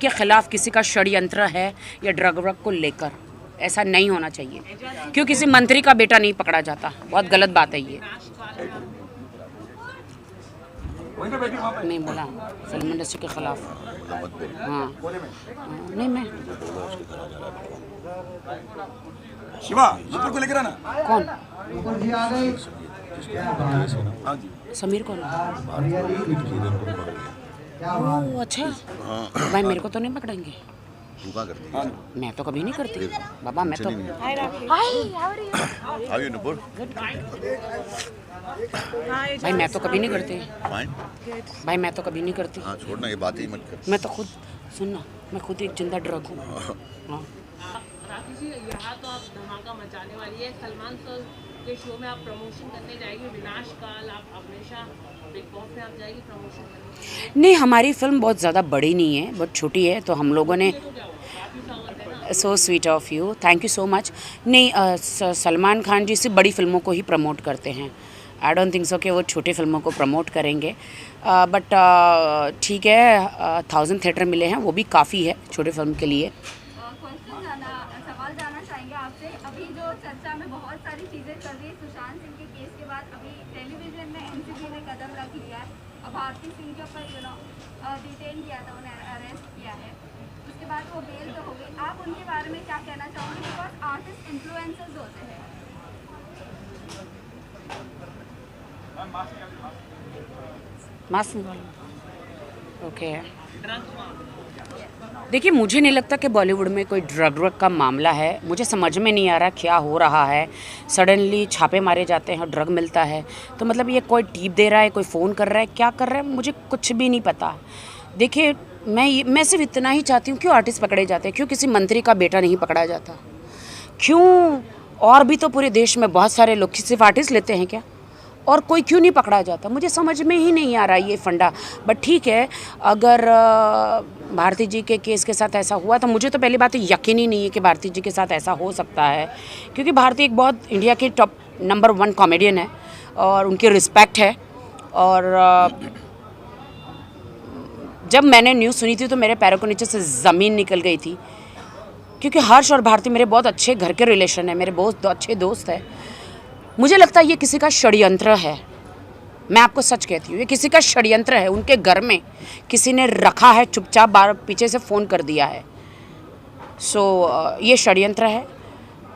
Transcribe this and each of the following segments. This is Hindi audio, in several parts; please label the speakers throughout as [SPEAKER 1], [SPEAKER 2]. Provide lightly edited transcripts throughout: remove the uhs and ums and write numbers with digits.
[SPEAKER 1] के खिलाफ किसी का षड्यंत्र है या ड्रग व्रग को लेकर, ऐसा नहीं होना चाहिए। क्यों किसी मंत्री का बेटा नहीं पकड़ा जाता, बहुत गलत बात है ये। नहीं बोला फिल्म इंडस्ट्री के खिलाफ। हाँ नहीं मैं
[SPEAKER 2] शिवा नुपुर को लेकर आना।
[SPEAKER 1] कौन? समीर कौन? ओह अच्छा, भाई मेरे को तो नहीं पकड़ेंगे।
[SPEAKER 3] तू क्या करती है?
[SPEAKER 1] मैं तो कभी नहीं करती बाबा, मैं तो
[SPEAKER 3] हाय नुपुर।
[SPEAKER 1] भाई मैं तो कभी नहीं करती
[SPEAKER 3] फाइन।
[SPEAKER 1] भाई, मैं तो कभी नहीं करती।
[SPEAKER 3] हाँ छोड़ना, ये बात ही मत कर।
[SPEAKER 1] मैं तो खुद सुनना, मैं खुद एक जिंदा ड्रग हूँ। हाँ
[SPEAKER 4] राखी जी, यहाँ तो आप धमाका मचाने वाली है। सलमान सर के शो में आप प्रमोशन करने जाएगी, विनाश काल, आप हमेशा बिग बॉस में आप जाएगी प्रमोशन करने?
[SPEAKER 1] नहीं, हमारी फिल्म बहुत ज़्यादा बड़ी नहीं है, बहुत छोटी है, तो हम लोगों ने so sweet of you, thank you so much. नहीं, सलमान खान जी सिर्फ बड़ी फिल्मों को ही प्रमोट करते हैं। आई डोंट थिंक सो कि वो छोटी फिल्मों को प्रमोट करेंगे, बट ठीक है, 1000 थिएटर मिले हैं, वो भी काफ़ी है छोटी फिल्म के लिए।
[SPEAKER 5] सवाल जानना चाहेंगे आपसे, अभी जो चर्चा में बहुत सारी चीज़ें चल रही है सुशांत सिंह के केस के बाद, अभी टेलीविजन में एनसीबी ने कदम रख लिया है, अब भारती सिंह के ऊपर डिटेन किया था, उन्हें अरेस्ट किया है, उसके बाद वो बेल पे हो गई। आप उनके बारे में क्या कहना चाहोगे? बिकॉज आर्टिस्ट इन्फ्लुएंसर्स होते हैं।
[SPEAKER 1] ओके, देखिए मुझे नहीं लगता कि बॉलीवुड में कोई ड्रग व्रग का मामला है। मुझे समझ में नहीं आ रहा क्या हो रहा है। सडनली छापे मारे जाते हैं, ड्रग मिलता है, तो मतलब ये कोई टिप दे रहा है, कोई फ़ोन कर रहा है, क्या कर रहा है, मुझे कुछ भी नहीं पता। देखिए मैं सिर्फ इतना ही चाहती हूँ, क्यों आर्टिस्ट पकड़े जाते हैं, क्यों किसी मंत्री का बेटा नहीं पकड़ा जाता, क्यों? और भी तो पूरे देश में बहुत सारे लोग सिर्फ आर्टिस्ट लेते हैं क्या, और कोई क्यों नहीं पकड़ा जाता? मुझे समझ में ही नहीं आ रहा ये फंडा। बट ठीक है, अगर भारती जी के केस के साथ ऐसा हुआ तो मुझे तो पहली बात तो यकीन ही नहीं है कि भारती जी के साथ ऐसा हो सकता है, क्योंकि भारती एक बहुत इंडिया की टॉप नंबर 1 कॉमेडियन है और उनकी रिस्पेक्ट है। और जब मैंने न्यूज़ सुनी थी तो मेरे पैरों के नीचे से ज़मीन निकल गई थी, क्योंकि हर्ष और भारती मेरे बहुत अच्छे घर के रिलेशन है, मेरे बहुत अच्छे दोस्त हैं। मुझे लगता है ये किसी का षड्यंत्र है, मैं आपको सच कहती हूँ, ये किसी का षड्यंत्र है। उनके घर में किसी ने रखा है, चुपचाप बार पीछे से फ़ोन कर दिया है। सो ये षड्यंत्र है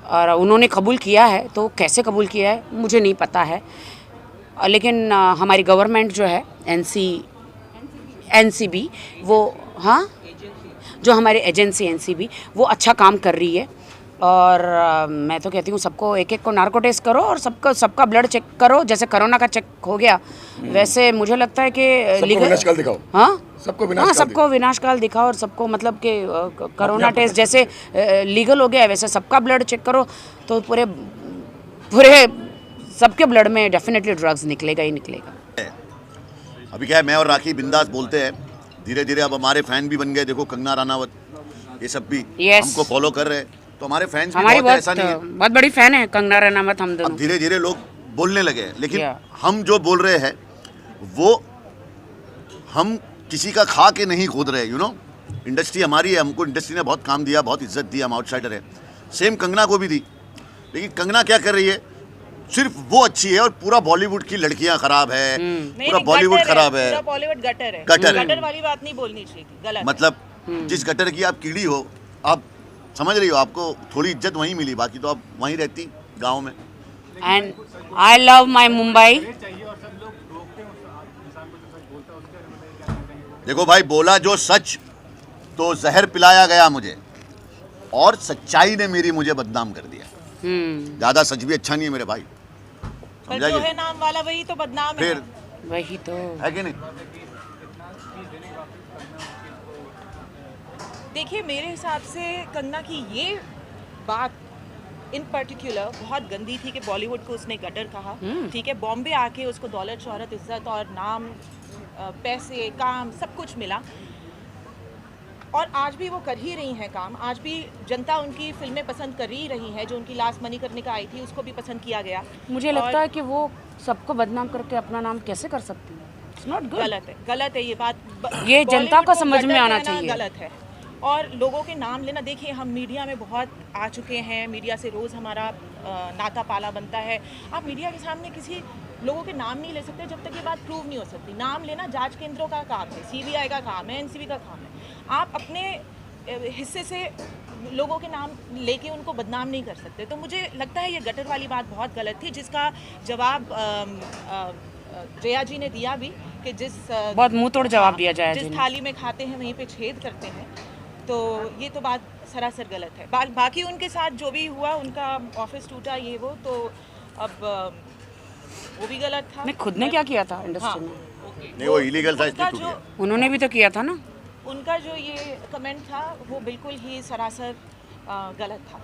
[SPEAKER 1] और उन्होंने कबूल किया है, तो कैसे कबूल किया है मुझे नहीं पता है। लेकिन हमारी गवर्नमेंट जो है एनसीबी वो, हाँ, जो हमारी एजेंसी एनसीबी, वो अच्छा काम कर रही है। और मैं तो कहती हूँ सबको एक को नार्को टेस्ट करो और सबका ब्लड चेक करो, जैसे कोरोना का चेक हो गया वैसे मुझे लगता है कि
[SPEAKER 2] विनाशकाल दिखाओ।
[SPEAKER 1] हाँ,
[SPEAKER 2] सबको
[SPEAKER 1] विनाशकाल दिखाओ, और सबको मतलब कि कोरोना टेस्ट जैसे लीगल हो गया है वैसे सबका ब्लड चेक करो, तो पूरे सबके ब्लड में डेफिनेटली ड्रग्स निकलेगा ही निकलेगा।
[SPEAKER 3] अभी क्या है, मैं और राखी बिंदास बोलते हैं, धीरे धीरे अब हमारे फैन भी बन गए। देखो कंगना रनावत, ये सब भी हमको फॉलो कर रहे हैं, तो हमारे फैंस
[SPEAKER 1] हमारी
[SPEAKER 3] बहुत ऐसा नहीं है,
[SPEAKER 1] बहुत बड़ी फैन है कंगना रनावत हम दोनों।
[SPEAKER 3] अब धीरे धीरे लोग बोलने लगे, लेकिन हम जो बोल रहे हैं वो हम किसी का खा के नहीं खोद रहे। यू नो, इंडस्ट्री हमारी है, हमको इंडस्ट्री ने बहुत काम दिया, बहुत इज्जत दी, हम आउटसाइडर है। सेम कंगना को भी दी, लेकिन कंगना क्या कर रही है, सिर्फ वो अच्छी है और पूरा बॉलीवुड की लड़कियां खराब है, पूरा बॉलीवुड खराब है,
[SPEAKER 4] पूरा बॉलीवुड गटर है।
[SPEAKER 3] गटर
[SPEAKER 4] वाली बात नहीं बोलनी चाहिए थी, गलत।
[SPEAKER 3] मतलब जिस गटर की आप कीड़ी हो, आप समझ रही हो, आपको थोड़ी इज्जत वहीं मिली, बाकी तो आप वहीं रहती गांव में।
[SPEAKER 1] And I love my Mumbai.
[SPEAKER 3] देखो भाई, बोला जो सच तो जहर पिलाया गया मुझे, और सच्चाई ने मेरी मुझे बदनाम कर दिया। ज्यादा सच भी अच्छा नहीं है मेरे भाई,
[SPEAKER 4] समझा? जो है नाम वाला वही तो बदनाम
[SPEAKER 3] फिर
[SPEAKER 4] है।
[SPEAKER 1] वही तो
[SPEAKER 3] है कि नहीं?
[SPEAKER 4] देखिए मेरे हिसाब से कंगना की ये बात इन पर्टिकुलर बहुत गंदी थी कि बॉलीवुड को उसने गटर कहा। ठीक है, बॉम्बे आके उसको दौलत, शोहरत, इज्जत और नाम, पैसे, काम सब कुछ मिला, और आज भी वो कर ही रही हैं काम। आज भी जनता उनकी फिल्में पसंद कर ही रही है। जो उनकी लास्ट मनी करने का आई थी उसको भी पसंद किया गया।
[SPEAKER 1] मुझे लगता है कि वो सबको बदनाम करके अपना नाम कैसे कर सकती है? It's not good.
[SPEAKER 4] गलत है ये बात।
[SPEAKER 1] ये जनता को समझ में आना चाहिए।
[SPEAKER 4] गलत है। और लोगों के नाम लेना, देखिए हम मीडिया में बहुत आ चुके हैं, मीडिया से रोज़ हमारा नाता पाला बनता है। आप मीडिया के सामने किसी लोगों के नाम नहीं ले सकते जब तक ये बात प्रूव नहीं हो सकती। नाम लेना जांच केंद्रों का काम है, सीबीआई का काम है, एनसीबी का काम है। आप अपने हिस्से से लोगों के नाम लेके उनको बदनाम नहीं कर सकते। तो मुझे लगता है ये गटर वाली बात बहुत गलत थी, जिसका जवाब जया जी ने दिया भी कि
[SPEAKER 1] बहुत मुंह तोड़ जवाब दिया जया जी
[SPEAKER 4] जिस
[SPEAKER 1] ने।
[SPEAKER 4] थाली में खाते हैं वहीं पे छेद करते हैं। तो ये तो बात सरासर गलत है। बाकी उनके साथ जो भी हुआ, उनका ऑफिस टूटा ये वो, तो अब वो भी गलत था।
[SPEAKER 1] नहीं, खुद ने क्या किया था
[SPEAKER 4] हाँ,
[SPEAKER 1] इंडस्ट्री में?
[SPEAKER 3] नहीं वो इलीगल था
[SPEAKER 4] उनका
[SPEAKER 3] इसलिए टूट
[SPEAKER 4] जो
[SPEAKER 3] गया।
[SPEAKER 1] उन्होंने भी तो किया था ना।
[SPEAKER 4] उनका जो ये कमेंट था वो बिल्कुल ही सरासर गलत था।